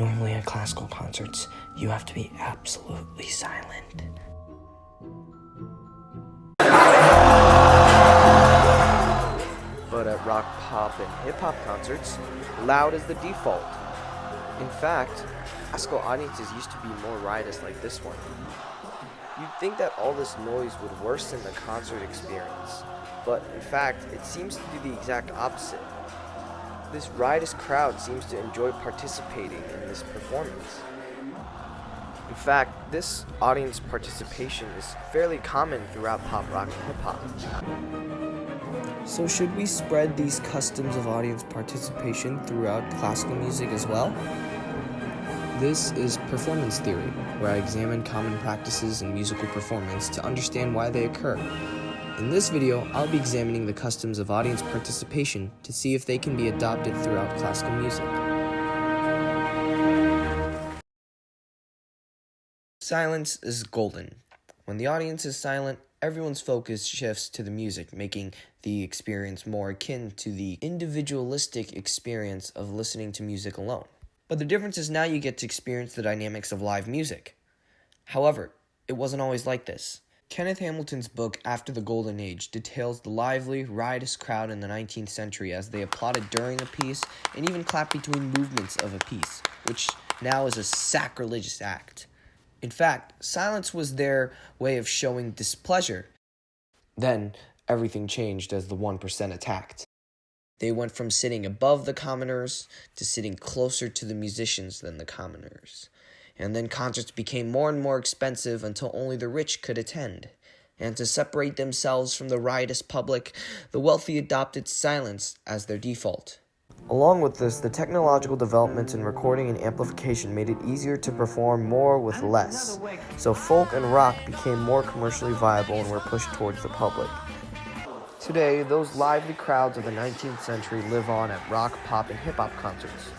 Normally at classical concerts, you have to be absolutely silent. But at rock, pop, and hip-hop concerts, loud is the default. In fact, classical audiences used to be more riotous like this one. You'd think that all this noise would worsen the concert experience, but in fact, it seems to do the exact opposite. This riotous crowd seems to enjoy participating in this performance. In fact, this audience participation is fairly common throughout pop, rock, and hip-hop. So should we spread these customs of audience participation throughout classical music as well? This is performance theory, where I examine common practices in musical performance to understand why they occur. In this video, I'll be examining the customs of audience participation to see if they can be adopted throughout classical music. Silence is golden. When the audience is silent, everyone's focus shifts to the music, making the experience more akin to the individualistic experience of listening to music alone. But the difference is now you get to experience the dynamics of live music. However, it wasn't always like this. Kenneth Hamilton's book, After the Golden Age, details the lively, riotous crowd in the 19th century as they applauded during a piece and even clapped between movements of a piece, which now is a sacrilegious act. In fact, silence was their way of showing displeasure. Then, everything changed as the 1% attacked. They went from sitting above the commoners to sitting closer to the musicians than the commoners. And then concerts became more and more expensive until only the rich could attend. And to separate themselves from the riotous public, the wealthy adopted silence as their default. Along with this, the technological developments in recording and amplification made it easier to perform more with less. So folk and rock became more commercially viable and were pushed towards the public. Today, those lively crowds of the 19th century live on at rock, pop, and hip-hop concerts.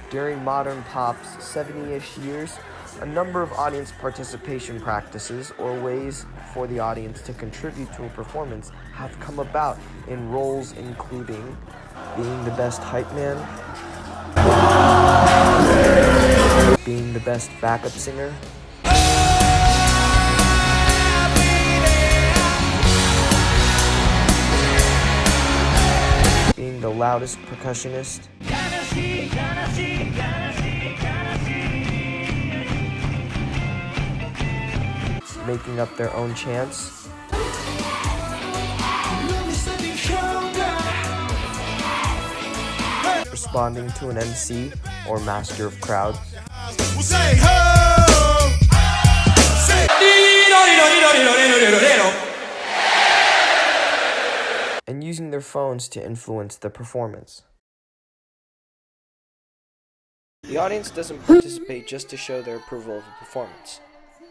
During modern pop's 70-ish years, a number of audience participation practices or ways for the audience to contribute to a performance have come about in roles including being the best hype man, being the best backup singer, being the loudest percussionist, making up their own chants, responding to an MC or master of crowds, and using their phones to influence the performance. The audience doesn't participate just to show their approval of a performance.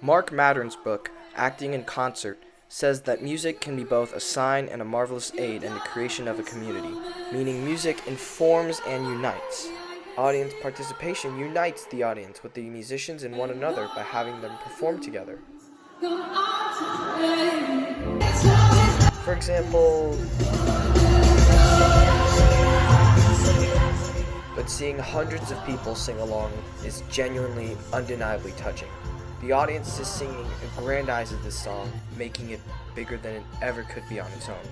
Mark Mattern's book, Acting in Concert, says that music can be both a sign and a marvelous aid in the creation of a community, meaning music informs and unites. Audience participation unites the audience with the musicians and one another by having them perform together. For example, but seeing hundreds of people sing along is genuinely, undeniably touching. The audience is singing aggrandizes this song, making it bigger than it ever could be on its own.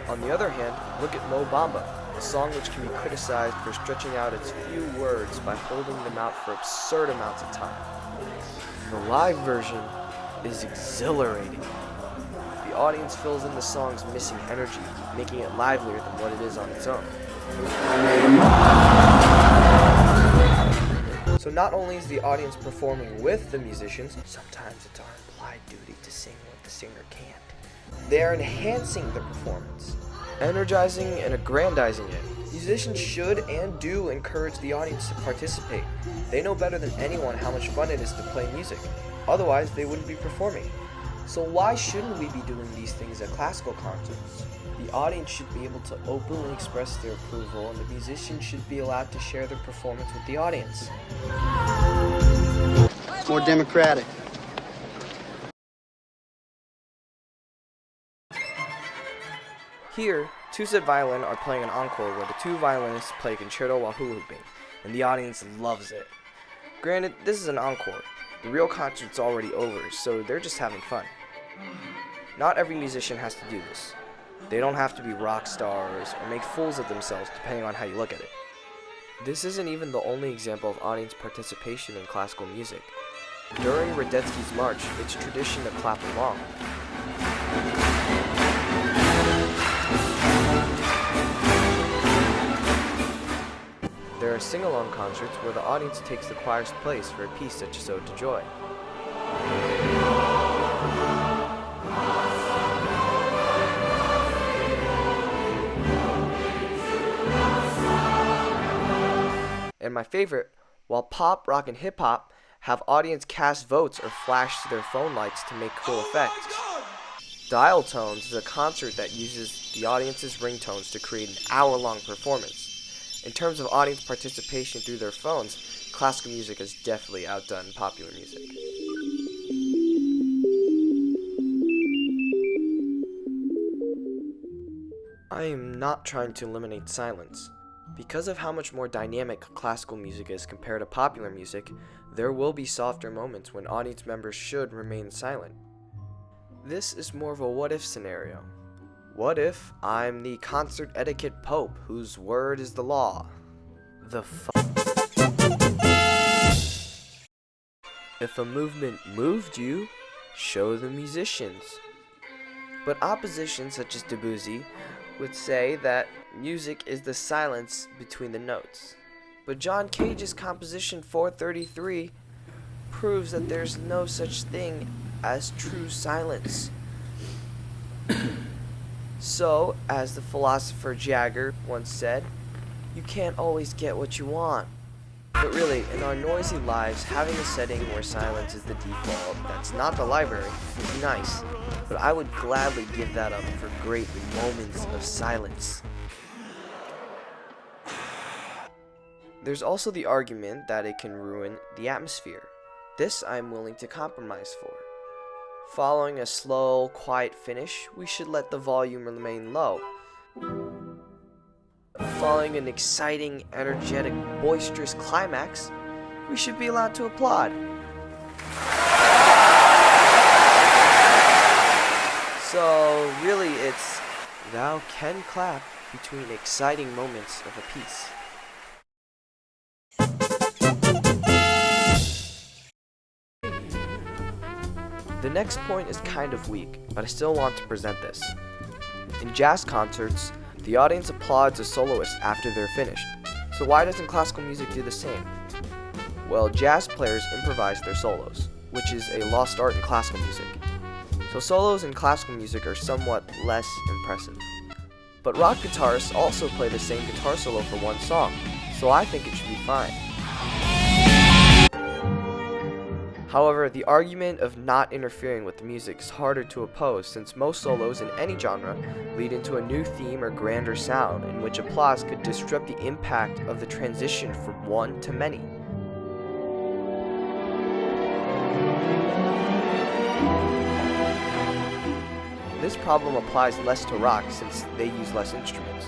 On the other hand, look at Mo Bamba, a song which can be criticized for stretching out its few words by holding them out for absurd amounts of time. The live version is exhilarating. The audience fills in the song's missing energy, making it livelier than what it is on its own. So not only is the audience performing with the musicians, sometimes it's our implied duty to sing what the singer can't. They are enhancing the performance, energizing and aggrandizing it. Musicians should and do encourage the audience to participate. They know better than anyone how much fun it is to play music. Otherwise, they wouldn't be performing. So why shouldn't we be doing these things at classical concerts? The audience should be able to openly express their approval, and the musicians should be allowed to share their performance with the audience. It's more democratic. Here, Two-Step Violin are playing an encore where the two violinists play a concerto while hula-hooping, and the audience loves it. Granted, this is an encore. The real concert's already over, so they're just having fun. Not every musician has to do this. They don't have to be rock stars or make fools of themselves depending on how you look at it. This isn't even the only example of audience participation in classical music. During Radetzky's March, it's tradition to clap along. There are sing-along concerts where the audience takes the choir's place for a piece such as Ode to Joy. And my favorite, while pop, rock, and hip-hop have audience cast votes or flash to their phone lights to make cool effects. Dial Tones is a concert that uses the audience's ringtones to create an hour-long performance. In terms of audience participation through their phones, classical music has definitely outdone popular music. I am not trying to eliminate silence. Because of how much more dynamic classical music is compared to popular music, there will be softer moments when audience members should remain silent. This is more of a what-if scenario. What if I'm the concert etiquette pope whose word is the law? If a movement moved you, show the musicians. But opposition such as Debussy would say that music is the silence between the notes. But John Cage's composition 433 proves that there's no such thing as true silence. So, as the philosopher Jagger once said, you can't always get what you want. But really, in our noisy lives, having a setting where silence is the default, that's not the library, is nice. But I would gladly give that up for great moments of silence. There's also the argument that it can ruin the atmosphere. This I'm willing to compromise for. Following a slow, quiet finish, we should let the volume remain low. Following an exciting, energetic, boisterous climax, we should be allowed to applaud. So, really, it's thou can clap between exciting moments of a piece. The next point is kind of weak, but I still want to present this. In jazz concerts, the audience applauds a soloist after they're finished. So why doesn't classical music do the same? Well, jazz players improvise their solos, which is a lost art in classical music. So solos in classical music are somewhat less impressive. But rock guitarists also play the same guitar solo for one song, so I think it should be fine. However, the argument of not interfering with the music is harder to oppose since most solos in any genre lead into a new theme or grander sound in which applause could disrupt the impact of the transition from one to many. This problem applies less to rock since they use less instruments.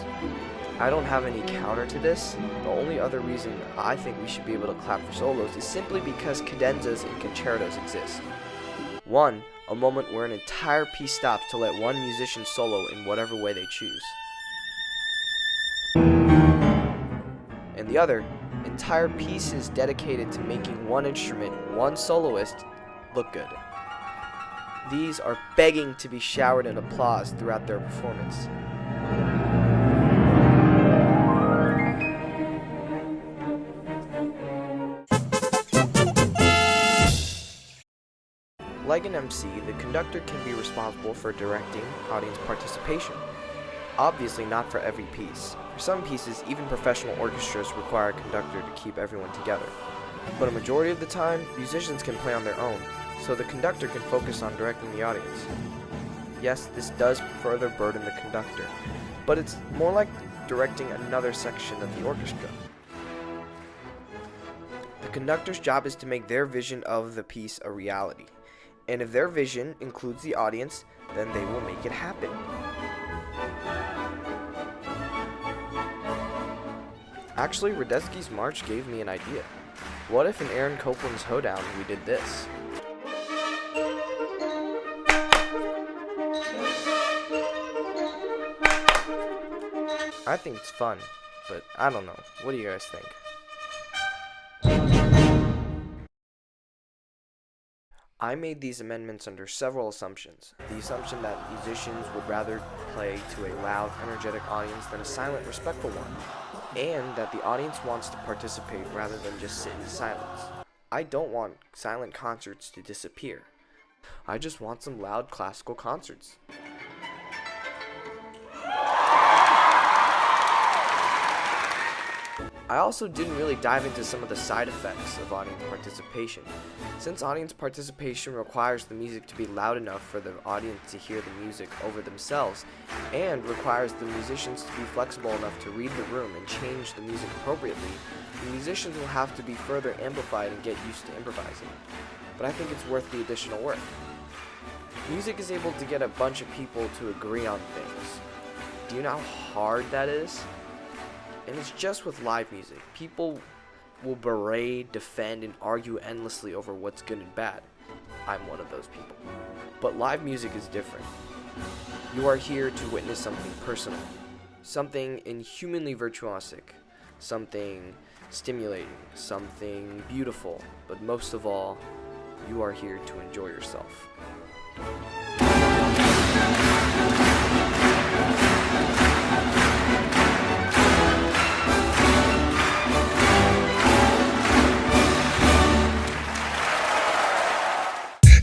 I don't have any counter to this. The only other reason I think we should be able to clap for solos is simply because cadenzas and concertos exist. One, a moment where an entire piece stops to let one musician solo in whatever way they choose. And the other, entire pieces dedicated to making one instrument, one soloist, look good. These are begging to be showered in applause throughout their performance. Like an MC, the conductor can be responsible for directing audience participation. Obviously not for every piece. For some pieces, even professional orchestras require a conductor to keep everyone together. But a majority of the time, musicians can play on their own, so the conductor can focus on directing the audience. Yes, this does further burden the conductor, but it's more like directing another section of the orchestra. The conductor's job is to make their vision of the piece a reality. And if their vision includes the audience, then they will make it happen. Actually, Radetzky's March gave me an idea. What if in Aaron Copland's Hoedown we did this? I think it's fun, but I don't know. What do you guys think? I made these amendments under several assumptions. The assumption that musicians would rather play to a loud, energetic audience than a silent, respectful one, and that the audience wants to participate rather than just sit in silence. I don't want silent concerts to disappear. I just want some loud classical concerts. I also didn't really dive into some of the side effects of audience participation. Since audience participation requires the music to be loud enough for the audience to hear the music over themselves, and requires the musicians to be flexible enough to read the room and change the music appropriately, the musicians will have to be further amplified and get used to improvising. But I think it's worth the additional work. Music is able to get a bunch of people to agree on things. Do you know how hard that is? And it's just with live music. People will berate, defend, and argue endlessly over what's good and bad. I'm one of those people. But live music is different. You are here to witness something personal, something inhumanly virtuosic, something stimulating, something beautiful, but most of all, you are here to enjoy yourself.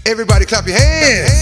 Everybody clap your hands.